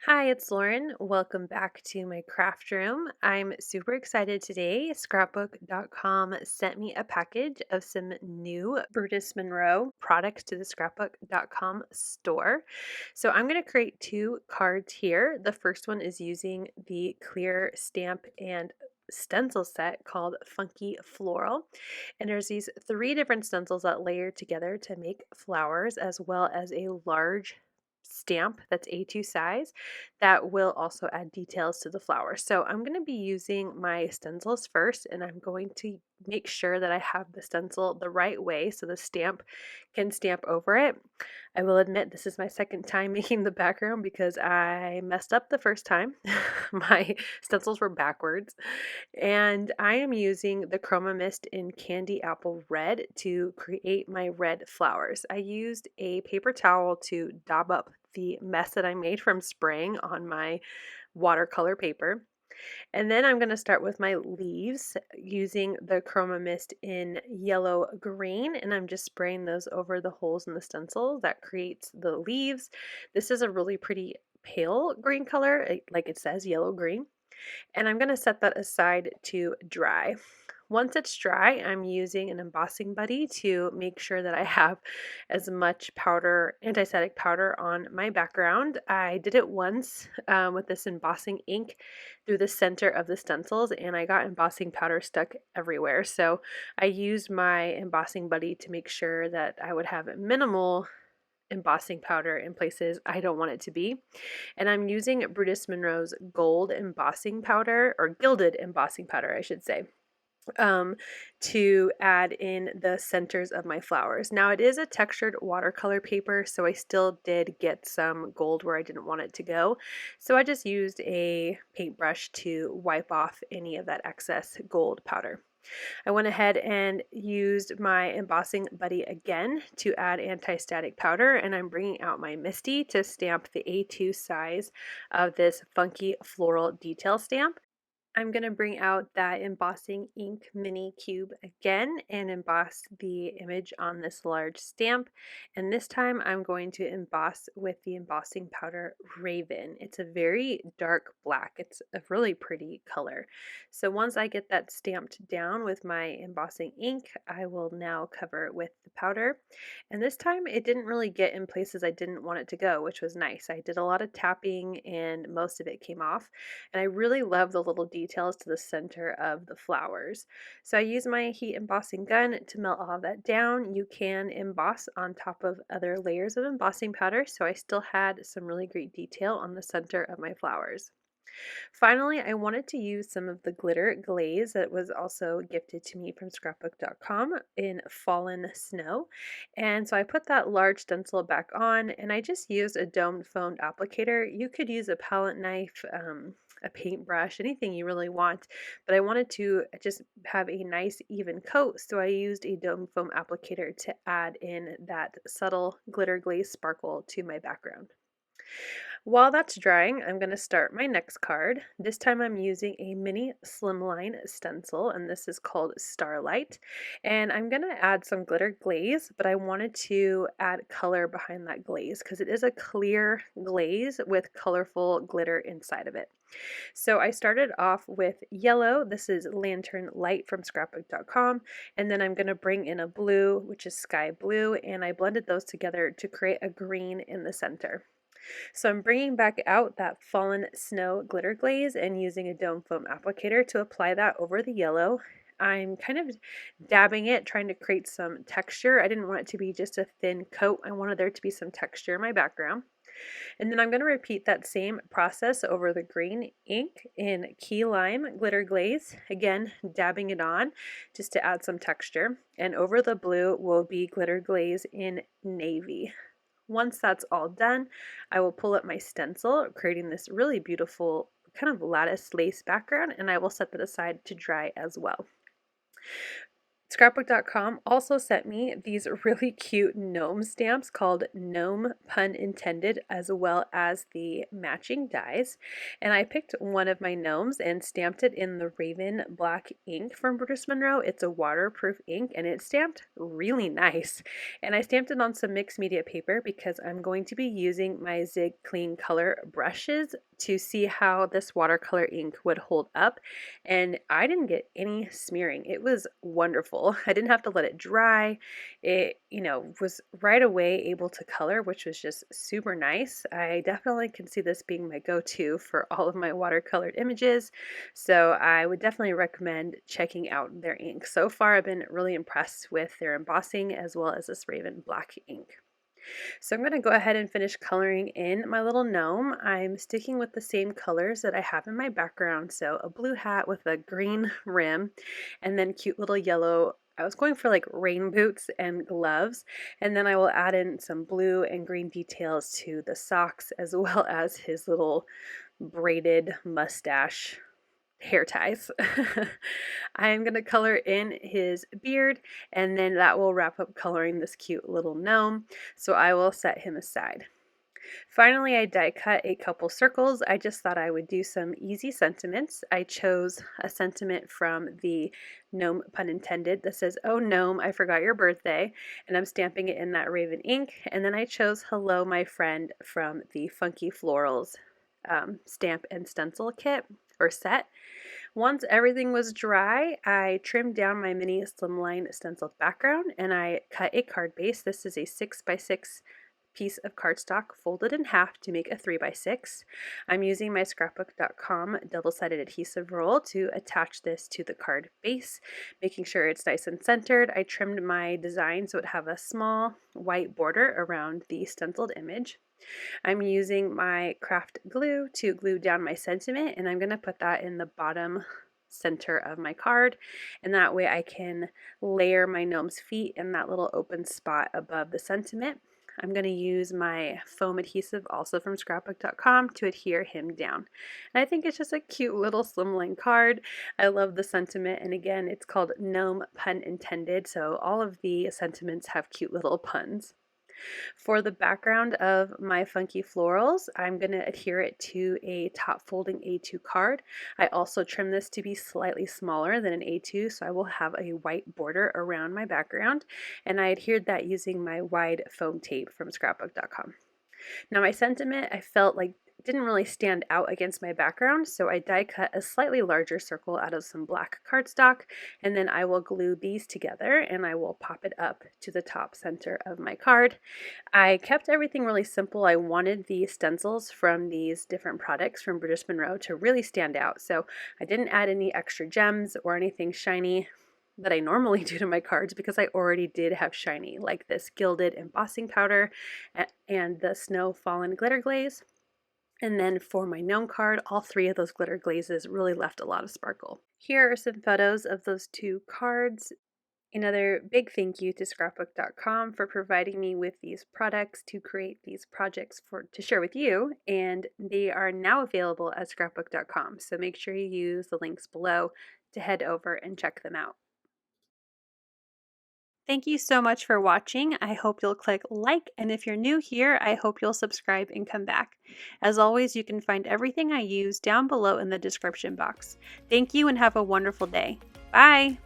Hi, it's Lauren. Welcome back to my craft room. I'm super excited today. Scrapbook.com sent me a package of some new Brutus Monroe products to the Scrapbook.com store. So I'm going to create two cards here. The first one is using the clear stamp and stencil set called Funky Floral. And there's these three different stencils that layer together to make flowers, as well as a large stamp that's A2 size that will also add details to the flower. So I'm going to be using my stencils first, and I'm going to make sure that I have the stencil the right way so the stamp can stamp over it. I will admit this is my second time making the background because I messed up the first time. My stencils were backwards, and I am using the Chroma Mist in Candy Apple Red to create my red flowers. I used a paper towel to dab up the mess that I made from spraying on my watercolor paper. And then I'm going to start with my leaves using the Chroma Mist in yellow green, and I'm just spraying those over the holes in the stencil that creates the leaves. This is a really pretty pale green color, like it says, yellow green. And I'm going to set that aside to dry. Once it's dry, I'm using an embossing buddy to make sure that I have as much powder, anti-static powder on my background. I did it once with this embossing ink through the center of the stencils, and I got embossing powder stuck everywhere. So I used my embossing buddy to make sure that I would have minimal embossing powder in places I don't want it to be. And I'm using Brutus Monroe's gold embossing powder, or gilded embossing powder, I should say, to add in the centers of my flowers. Now it is a textured watercolor paper, so I still did get some gold where I didn't want it to go. So I just used a paintbrush to wipe off any of that excess gold powder. I went ahead and used my embossing buddy again to add anti-static powder, and I'm bringing out my Misty to stamp the A2 size of this funky floral detail stamp. I'm going to bring out that embossing ink mini cube again and emboss the image on this large stamp. And this time I'm going to emboss with the embossing powder Raven. It's a very dark black. It's a really pretty color. So once I get that stamped down with my embossing ink, I will now cover it with the powder. And this time it didn't really get in places I didn't want it to go, which was nice. I did a lot of tapping and most of it came off. And I really love the little details to the center of the flowers. So I use my heat embossing gun to melt all of that down. You can emboss on top of other layers of embossing powder, so I still had some really great detail on the center of my flowers. Finally, I wanted to use some of the glitter glaze that was also gifted to me from scrapbook.com in Fallen Snow. And so I put that large stencil back on, and I just used a domed foamed applicator. You could use a palette knife, a paintbrush, anything you really want, but I wanted to just have a nice even coat, so I used a domed foam applicator to add in that subtle glitter glaze sparkle to my background. While that's drying, I'm going to start my next card. This time I'm using a mini Slimline stencil, and this is called Starlight. And I'm going to add some glitter glaze, but I wanted to add color behind that glaze because it is a clear glaze with colorful glitter inside of it. So I started off with yellow. This is Lantern Light from scrapbook.com. And then I'm going to bring in a blue, which is sky blue, and I blended those together to create a green in the center. So I'm bringing back out that Fallen Snow glitter glaze and using a dome foam applicator to apply that over the yellow. I'm kind of dabbing it, trying to create some texture. I didn't want it to be just a thin coat. I wanted there to be some texture in my background. And then I'm going to repeat that same process over the green ink in Key Lime glitter glaze. Again, dabbing it on just to add some texture. And over the blue will be glitter glaze in Navy. Once that's all done, I will pull up my stencil, creating this really beautiful kind of lattice lace background, and I will set that aside to dry as well. Scrapbook.com also sent me these really cute gnome stamps called Gnome, pun intended, as well as the matching dies. And I picked one of my gnomes and stamped it in the Raven Black ink from Brutus Monroe. It's a waterproof ink and it's stamped really nice. And I stamped it on some mixed media paper because I'm going to be using my Zig Clean Color brushes to see how this watercolor ink would hold up. And I didn't get any smearing. It was wonderful. I didn't have to let it dry. It, was right away able to color, which was just super nice. I definitely can see this being my go-to for all of my watercolored images. So I would definitely recommend checking out their ink. So far, I've been really impressed with their embossing as well as this Raven Black ink. So I'm going to go ahead and finish coloring in my little gnome. I'm sticking with the same colors that I have in my background. So a blue hat with a green rim and then cute little yellow. I was going for like rain boots and gloves, and then I will add in some blue and green details to the socks as well as his little braided mustache hair ties. I'm going to color in his beard, and then that will wrap up coloring this cute little gnome, so I will set him aside. Finally, I die cut a couple circles. I just thought I would do some easy sentiments. I chose a sentiment from the Gnome, pun intended, that says, "Oh Gnome, I forgot your birthday," and I'm stamping it in that Raven ink. And then I chose "Hello, my friend" from the Funky Florals stamp and stencil kit or set. Once everything was dry, I trimmed down my mini Slimline stenciled background and I cut a card base. This is a 6x6 piece of cardstock folded in half to make a 3x6. I'm using my scrapbook.com double-sided adhesive roll to attach this to the card base, making sure it's nice and centered. I trimmed my design so it would have a small white border around the stenciled image. I'm using my craft glue to glue down my sentiment, and I'm going to put that in the bottom center of my card, and that way I can layer my gnome's feet in that little open spot above the sentiment. I'm going to use my foam adhesive, also from scrapbook.com, to adhere him down. And I think it's just a cute little slimline card. I love the sentiment, and again, it's called Gnome, pun intended, so all of the sentiments have cute little puns. For the background of my Funky Florals, I'm going to adhere it to a top folding A2 card. I also trim this to be slightly smaller than an A2, so I will have a white border around my background, and I adhered that using my wide foam tape from scrapbook.com. Now my sentiment, I felt like didn't really stand out against my background, so I die cut a slightly larger circle out of some black cardstock, and then I will glue these together and I will pop it up to the top center of my card. I kept everything really simple. I wanted the stencils from these different products from Brutus Monroe to really stand out, so I didn't add any extra gems or anything shiny that I normally do to my cards because I already did have shiny, like this Gilded embossing powder and the Snow Fallen glitter glaze. And then for my gnome card, all three of those glitter glazes really left a lot of sparkle. Here are some photos of those two cards. Another big thank you to scrapbook.com for providing me with these products to create these projects to share with you, and they are now available at scrapbook.com, so make sure you use the links below to head over and check them out. Thank you so much for watching. I hope you'll click like, and if you're new here, I hope you'll subscribe and come back. As always, you can find everything I use down below in the description box. Thank you and have a wonderful day. Bye!